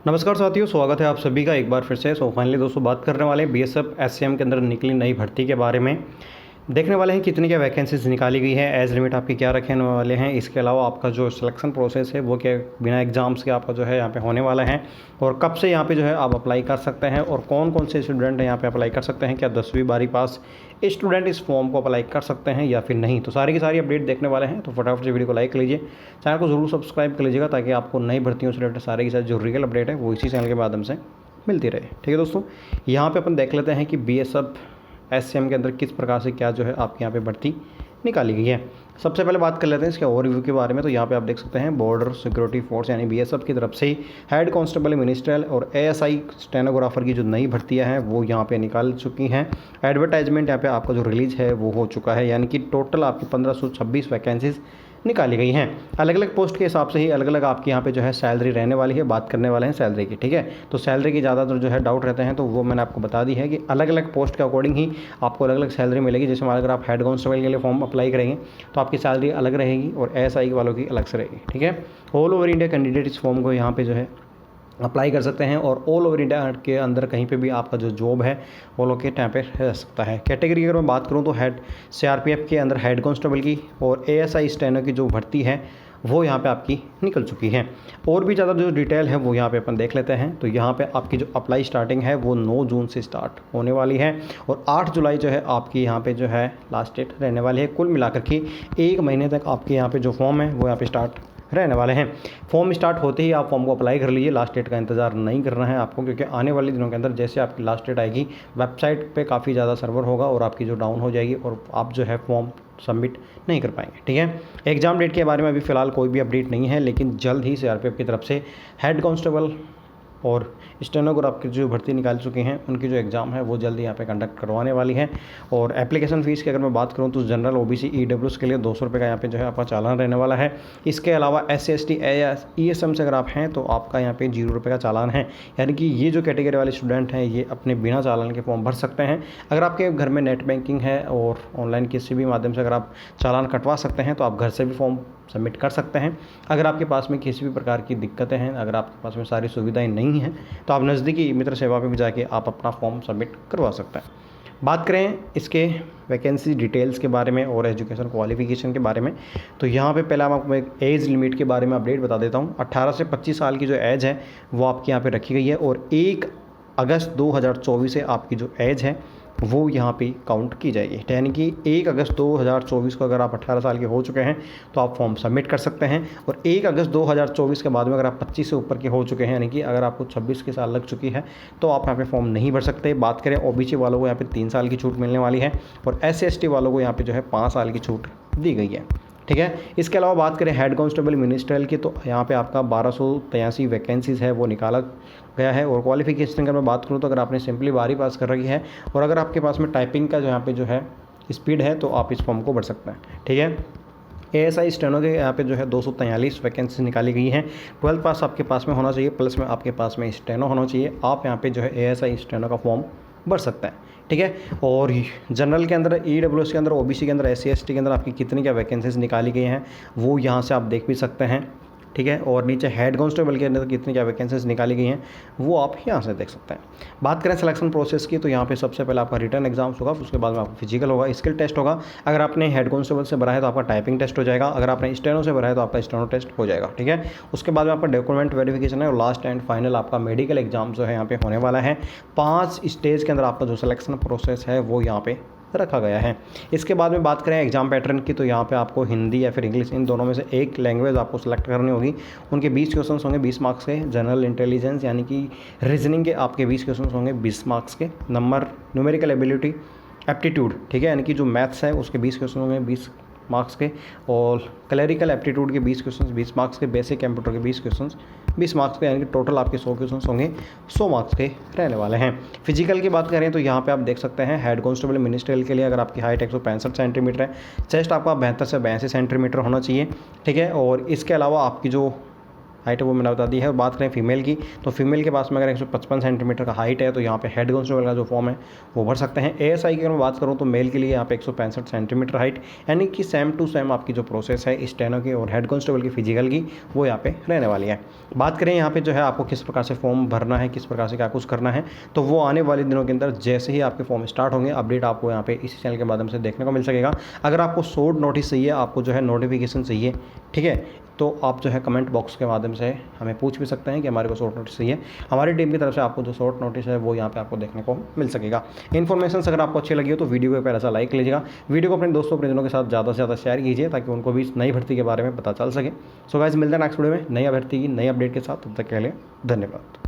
नमस्कार साथियों, स्वागत है आप सभी का एक बार फिर से। फाइनली दोस्तों बात करने वाले हैं बीएसएफ एससीएम के अंदर निकली नई भर्ती के बारे में। देखने वाले हैं कितनी क्या वैकेंसीज निकाली गई है, एज लिमिट आपकी क्या रखने वाले हैं। इसके अलावा आपका जो सिलेक्शन प्रोसेस है वो क्या बिना एग्जाम्स के आपका जो है यहाँ पे होने वाला है, और कब से यहाँ पे जो है आप अप्लाई कर सकते हैं, और कौन कौन से स्टूडेंट यहाँ पे अप्लाई कर सकते हैं। क्या 10वीं 12वीं पास स्टूडेंट इस फॉर्म को अप्लाई कर सकते हैं या फिर नहीं। तो सारी की सारी अपडेट देखने वाले हैं। तो फटाफट से वीडियो को लाइक कर लीजिए, चैनल को जरूर सब्सक्राइब कर लीजिएगा, ताकि आपको नई भर्तियों से रिलेटेड सारे के साथ जो रियल अपडेट है वो इसी चैनल के माध्यम से मिलती रहे। ठीक है दोस्तों, यहाँ पे अपन देख लेते हैं कि बीएसएफ एससीएम के अंदर किस प्रकार से क्या जो है आपके यहाँ पे भर्ती निकाली गई है। सबसे पहले बात कर लेते हैं इसके ओवरव्यू के बारे में। तो यहाँ पे आप देख सकते हैं बॉर्डर सिक्योरिटी फोर्स यानी बीएसएफ की तरफ से हेड कांस्टेबल मिनिस्ट्रियल और एएसआई स्टेनोग्राफर की जो नई भर्तियां हैं वो यहाँ पे निकाल चुकी हैं। एडवर्टाइजमेंट यहाँ पे आपका जो रिलीज है वो हो चुका है, यानी कि टोटल आपकी 1526 वैकेंसीज निकाली गई हैं। अलग अलग पोस्ट के हिसाब से ही अलग अलग आपकी यहाँ पे जो है सैलरी रहने वाली है। बात करने वाले हैं सैलरी की, ठीक है। तो सैलरी की ज़्यादातर जो है डाउट रहते हैं, तो वो मैंने आपको बता दी है कि अलग अलग पोस्ट के अकॉर्डिंग ही आपको अलग अलग सैलरी मिलेगी। जैसे अगर आप हेड कांस्टेबल के लिए फॉर्म अप्लाई करेंगे तो आपकी सैलरी अलग रहेगी और एएसआई वालों की अलग से रहेगी, ठीक है। ऑल ओवर इंडिया कैंडिडेट इस फॉर्म को यहाँ पे जो है अप्लाई कर सकते हैं, और ऑल ओवर इंडिया के अंदर कहीं पे भी आपका जो जॉब है वो लोकेट यहाँ पे रह सकता है। कैटेगरी की अगर मैं बात करूँ तो हेड सीआरपीएफ के अंदर हेड कांस्टेबल की और एएसआई स्टेनो की जो भर्ती है वो यहाँ पे आपकी निकल चुकी है। और भी ज़्यादा जो डिटेल है वो यहाँ पे अपन देख लेते हैं। तो यहाँ पे आपकी जो अप्लाई स्टार्टिंग है वो 9 जून से स्टार्ट होने वाली है, और 8 जुलाई जो है आपकी यहाँ पे जो है लास्ट डेट रहने वाली है। कुल मिलाकर के 1 महीने तक आपके यहाँ पे जो फॉर्म है वो यहाँ पे स्टार्ट रहने वाले हैं। फॉर्म स्टार्ट होते ही आप फॉर्म को अप्लाई कर लीजिए, लास्ट डेट का इंतजार नहीं करना है आपको, क्योंकि आने वाले दिनों के अंदर जैसे आपकी लास्ट डेट आएगी वेबसाइट पे काफ़ी ज़्यादा सर्वर होगा और आपकी जो डाउन हो जाएगी और आप जो है फॉर्म सबमिट नहीं कर पाएंगे, ठीक है। एग्जाम डेट के बारे में अभी फ़िलहाल कोई भी अपडेट नहीं है, लेकिन जल्द ही सीआरपीएफ की तरफ से हेड कांस्टेबल और स्टेनोग्राफ की जो भर्ती निकाल चुके हैं उनकी जो एग्ज़ाम है वो जल्दी यहाँ पे कंडक्ट करवाने वाली है। और एप्लीकेशन फ़ीस की अगर मैं बात करूँ तो जनरल ओबीसी ईडब्ल्यूएस के लिए 200 रुपये का यहाँ पे जो है आपका चालान रहने वाला है। इसके अलावा SC ST ESM से अगर आप हैं तो आपका यहाँ पे 0 रुपये का चालान है, यानी कि ये जो कैटेगरी वाले स्टूडेंट हैं ये अपने बिना चालान के फॉर्म भर सकते हैं। अगर आपके घर में नेट बैंकिंग है और ऑनलाइन किसी भी माध्यम से अगर आप चालान कटवा सकते हैं तो आप घर से भी फॉर्म सबमिट कर सकते हैं। अगर आपके पास में किसी भी प्रकार की दिक्कतें हैं, अगर आपके पास में सारी सुविधाएं नहीं हैं, तो आप नज़दीकी मित्र सेवा पे भी जाके आप अपना फॉर्म सबमिट करवा सकते हैं। बात करें इसके वैकेंसी डिटेल्स के बारे में और एजुकेशन क्वालिफिकेशन के बारे में, तो यहाँ पे पहले आपको एक एज लिमिट के बारे में अपडेट बता देता हूँ। 18 से 25 साल की जो एज है वो आपकी यहाँ पे रखी गई है, और 1 अगस्त 2024 से आपकी जो एज है वो यहाँ पे काउंट की जाएगी। यानी कि 1 अगस्त 2024 को अगर आप 18 साल के हो चुके हैं तो आप फॉर्म सबमिट कर सकते हैं, और 1 अगस्त 2024 के बाद में अगर आप 25 से ऊपर के हो चुके हैं, यानी कि अगर आपको 26 के साल लग चुकी है तो आप यहाँ पे फॉर्म नहीं भर सकते। बात करें ओबीसी वालों को यहाँ पे 3 साल की छूट मिलने वाली है, और SC ST वालों को यहाँ पे जो है 5 साल की छूट दी गई है, ठीक है। इसके अलावा बात करें हेड कांस्टेबल मिनिस्ट्रियल की, तो यहाँ पे आपका 1283 वैकेंसीज़ है वो निकाला गया है। और क्वालिफिकेशन की मैं बात करूँ तो अगर आपने सिंपली 12वीं पास कर रखी है और अगर आपके पास में टाइपिंग का जो यहाँ पे जो है स्पीड है तो आप इस फॉर्म को भर सकते हैं, ठीक है। एएसआई स्टेनो के यहाँ पे जो है 243 वैकेंसी निकाली गई हैं। 12th पास आपके पास में होना चाहिए, प्लस में आपके पास में स्टेनो होना चाहिए। आप यहाँ पे जो है एएसआई स्टेनो का फॉर्म भर सकते हैं, ठीक है। और जनरल के अंदर, ईडब्ल्यूएस के अंदर, ओबीसी के अंदर, SC ST के अंदर आपकी कितनी क्या वैकेंसीज निकाली गई हैं वो यहाँ से आप देख भी सकते हैं, ठीक है। और नीचे हेड कांस्टेबल के अंदर कितनी क्या वैकेंसीज निकाली गई हैं वो आप यहाँ से देख सकते हैं। बात करें सिलेक्शन प्रोसेस की, तो यहाँ पे सबसे पहले आपका रिटर्न एग्जाम्स होगा, उसके बाद में आपका फिजिकल होगा, स्किल टेस्ट होगा। अगर आपने हेड कांस्टेबल से भरा है तो आपका टाइपिंग टेस्ट हो जाएगा, अगर आपने स्टेनो से भरा है तो आपका स्टेनो टेस्ट हो जाएगा, ठीक है। उसके बाद में आपका डॉक्यूमेंट वेरिफिकेशन है, और लास्ट एंड फाइनल आपका मेडिकल एग्जाम जो है यहाँ पे होने वाला है। 5 स्टेज के अंदर आपका जो सिलेक्शन प्रोसेस है वो यहाँ पे रखा गया है। इसके बाद में बात करें एग्जाम पैटर्न की, तो यहाँ पे आपको हिंदी या फिर इंग्लिश, इन दोनों में से एक लैंग्वेज आपको सेलेक्ट करनी होगी। उनके 20 क्वेश्चंस होंगे 20 मार्क्स के। जनरल इंटेलिजेंस यानी कि रीजनिंग के आपके 20 क्वेश्चंस होंगे 20 मार्क्स के। नंबर न्यूमेरिकल एबिलिटी एप्टीट्यूड, ठीक है, यानी कि जो मैथ्स है उसके 20 क्वेश्चन होंगे 20 मार्क्स के, और क्लरिकल एप्टीट्यूड के 20 क्वेश्चन 20 मार्क्स के, बेसिक कंप्यूटर के 20 क्वेश्चन 20 मार्क्स के, यानी कि टोटल आपके 100 क्वेश्चन होंगे 100 मार्क्स के रहने वाले हैं। फिजिकल की बात करें तो यहाँ पे आप देख सकते हैं हेड कांस्टेबल मिनिस्ट्रियल के लिए अगर आपकी हाइट 165 सेंटीमीटर है, चेस्ट आपका 72 से 82 सेंटीमीटर होना चाहिए, ठीक है। और इसके अलावा आपकी जो हाइट है वो मैंने बता दी है। और बात करें फीमेल की, तो फीमेल के पास में अगर 155 सेंटीमीटर का हाइट है तो यहाँ पे हेड कांस्टेबल का जो फॉर्म है वो भर सकते हैं। एएसआई की अगर मैं बात करूँ तो मेल के लिए यहाँ पे 165 सेंटीमीटर हाइट, यानी कि सेम टू सेम आपकी जो प्रोसेस है स्टेनो की और हेड कांस्टेबल की फिजिकल की वो यहाँ पे रहने वाली है। बात करें यहाँ पे जो है आपको किस प्रकार से फॉर्म भरना है, किस प्रकार से क्या कुछ करना है, तो वो आने वाले दिनों के अंदर जैसे ही आपके फॉर्म स्टार्ट होंगे अपडेट आपको यहाँ पे इसी चैनल के माध्यम से देखने को मिल सकेगा। अगर आपको शॉर्ट नोटिस चाहिए, आपको जो है नोटिफिकेशन चाहिए, ठीक है, तो आप जो है कमेंट बॉक्स के माध्यम से हमें पूछ भी सकते हैं कि हमारे को शॉर्ट नोटिस चाहिए। हमारी टीम की तरफ से आपको जो शॉर्ट नोटिस है वो यहाँ पे आपको देखने को मिल सकेगा। इन्फॉर्मेशन अगर आपको अच्छी लगी हो तो वीडियो को पहले सा लाइक लीजिएगा, वीडियो को अपने दोस्तों परिजनों के साथ ज़्यादा से ज़्यादा शेयर कीजिए ताकि उनको भी नई भर्ती के बारे में पता चल सके। सो गाइस, मिलते हैं नेक्स्ट वीडियो में नई भर्ती की नई अपडेट के साथ। तब तक के लिए धन्यवाद।